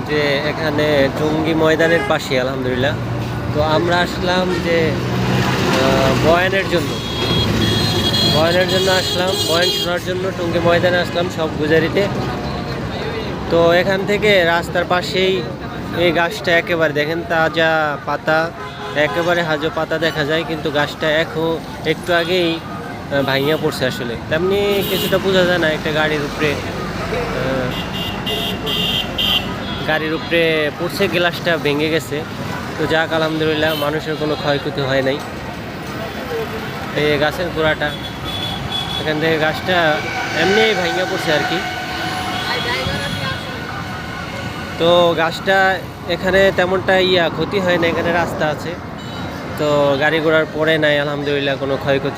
যে এখানে টঙ্গী ময়দানের পাশে আলহামদুলিল্লাহ। তো আমরা আসলাম যে বয়ানের জন্য আসলাম, বয়ান শোনার জন্য টঙ্গী ময়দানে আসলাম সব গুজারিতে। তো এখান থেকে রাস্তার পাশেই এই গাছটা একেবারে দেখেন তাজা পাতা, একেবারে হাজো পাতা দেখা যায়, কিন্তু গাছটা এখন একটু আগেই ভাঙিয়া পড়ছে আসলে, তেমনি কিছুটা বোঝা যায় না। একটা গাড়ির উপরে পড়ছে, গ্লাসটা ভেঙে গেছে। তো যাক আলহামদুলিল্লাহ, মানুষের কোনো ক্ষয়ক্ষতি হয় নাই। এই গাছের গোড়াটা এখান থেকে গাছটা এমনি ভাঙিয়া পড়ছে আর কি। তো গাছটা এখানে তেমনটা ক্ষতি হয় না, এখানে রাস্তা আছে, তো গাড়ি ঘোড়ার পরে নাই আলহামদুলিল্লাহ, কোনো ক্ষয়ক্ষতি